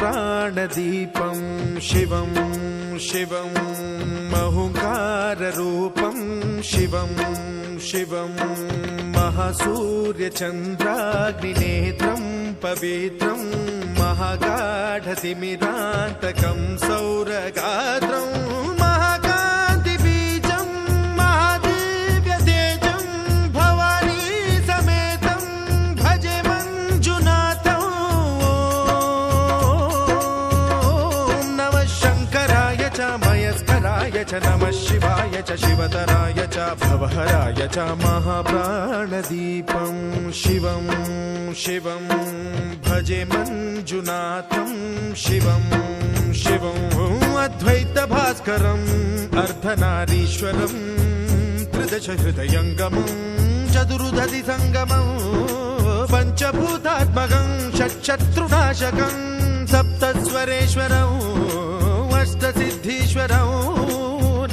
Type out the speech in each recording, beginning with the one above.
महाप्राणदीपं शिवं शिवं महुकाररूपं शिवं शिवं महासूर्यचन्द्राग्निनेत्रं पवित्रं महागाढतिमिरान्तकं सौरगात्रं महाकान्तिबीजं महादिव्यतेजं भवानी समेतं भजे मञ्जुनाथं। ॐ नमः शङ्कराय च मयस्कराय च नमः शिवाय च शिवतराय च भवहराय च महाप्राणदीपं शिवं शिवं भजे मञ्जुनाथं शिवं शिवं अद्वैतभास्करम् अर्धनारीश्वरं त्रिदशहृदयङ्गमं चतुर्दधिसङ्गमं पञ्चभूतात्मकं षट्शत्रुनाशकं सप्तस्वरेश्वरम् अष्टसिद्धीश्वरं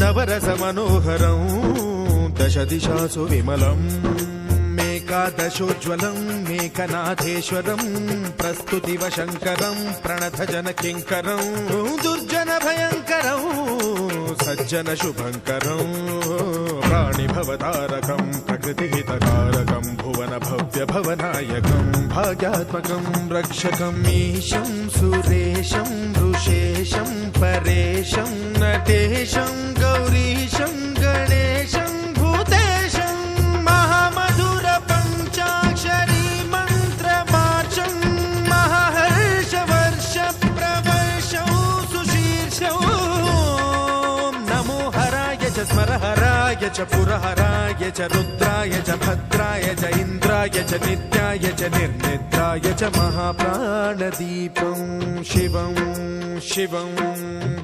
नवरसमनोहरं दशदिशासु विमलम् एकादशोज्ज्वलं मेकनाथेश्वरं प्रस्तुतिवशङ्करं प्रणतजनकिङ्करं दुर्जनभयङ्करं सज्जनशुभङ्करं प्राणिभवतारकं प्रकृतिहितकारकं भुवनभव्यभवनायकं भाग्यात्मकं रक्षकं ईशं सुरेशं ऋषेशं परेशं नटेशं गौरीशं गणेशं स्मरहराय च पुरहराय च रुद्राय च भद्राय च इन्द्राय च नित्याय च निर्निद्राय च महाप्राणदीपं शिवं शिवं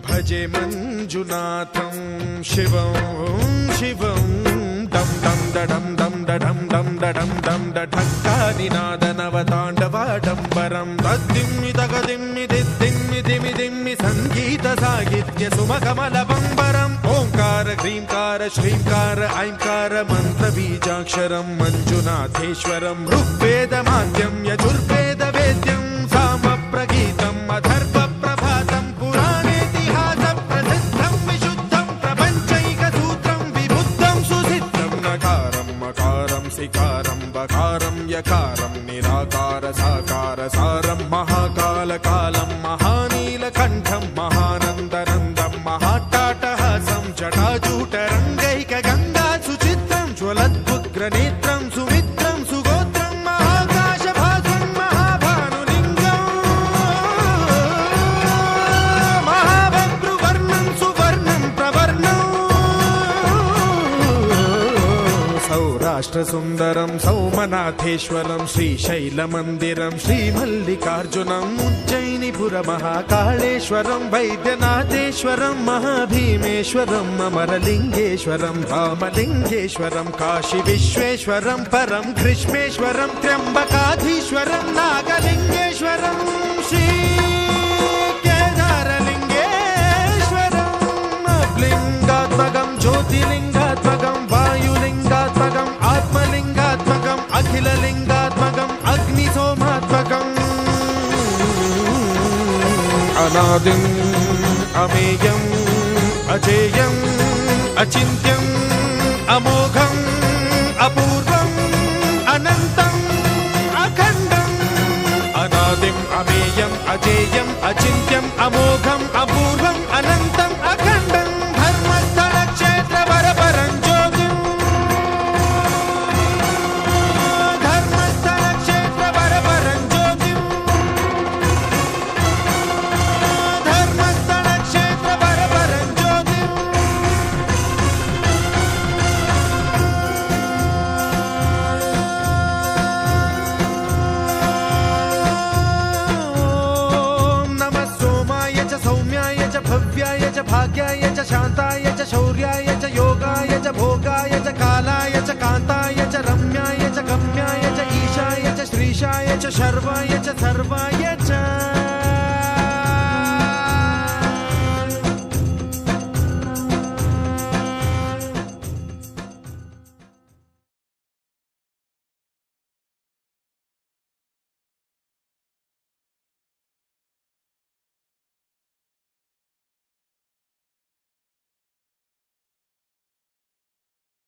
भजे मञ्जुनाथं शिवं शिवं दं दं डडं दं डडं दं डडं दं डढक्कानिनादनवताण्डवाडम्बरं तद्दिम्मि तगदिम्मि दिद्दिम्मि दिमि दिम्मि सङ्गीतसाहित्य सुमकमलबम्बरम् ओंकार ह्रींकार श्रींकार ऐंकार मन्त्रबीजाक्षरं मञ्जुनाथेश्वरं ऋग्वेदमाद्यं यजुर्वेदवेद्यं सामप्रगीतम् अथर्वप्रभातं पुराणेतिहासप्रसिद्धं विशुद्धं प्रपञ्चैकसूत्रं विबुद्धं सुसिद्धं नकारं मकारं सिकारं बकारं यकारं निराकार साकार सारं महाकालकालं महानीलकण्ठं महानन्दनन्दं महाट्टाटहासं जटाजूटरङ्गैकगङ्गा सुचित्रं ज्वलद्भुग्रनेत्रं सुमित्रं सुगोत्रं महाकाशभासं महाभानुलिङ्गं महाभद्रुवर्णं सुवर्णं प्रवर्णं सौराष्ट्रसुन्दरं सौमनाथेश्वरं श्रीशैलमन्दिरं श्रीमल्लिकार्जुनम् उज्जयिनीपुरमहाकाळेश्वरं वैद्यनाथेश्वरं महाभीमेश्वरं अमरलिङ्गेश्वरं रामलिङ्गेश्वरं काशीविश्वेश्वरं परं कृष्णेश्वरं त्र्यम्बकाधीश्वरं नागलिङ्गेश्वरं श्रीकेदारलिङ्गेश्वरम् अब्लिङ्गात्मकं ज्योतिलिङ्गात्मकं वायुलिङ्गात्मकम् आत्मलिङ्गात्मकम् अखिललिङ्गात्मकम् अग्निसोमात्मकम् अनादिम् अमेयम् अजेयम् अचिन्त्यम् अमोघम् अपूर्वम् अनन्तम् अखण्डम् अनादिम् अमेयम् अजेयम् अचिन्त्यम् अमोघम् अपूर्वम् अनन्तम् अखण्डम् धर्मस्थलक्षेत्रवरपरं ज्योतिम् धर्मस्थलक्षेत्रवरपरं ज्योतिम् धर्मस्थलक्षेत्रवरपरं ज्योतिम् नमः सोमाय च सौम्याय च भव्याय च भाग्याय च शान्ताय च शौर्याय च योगाय च भोगाय च कालाय च कान्ताय च रम्याय च गम्याय च ईशाय च श्रीशाय च शर्वाय च सर्वाय च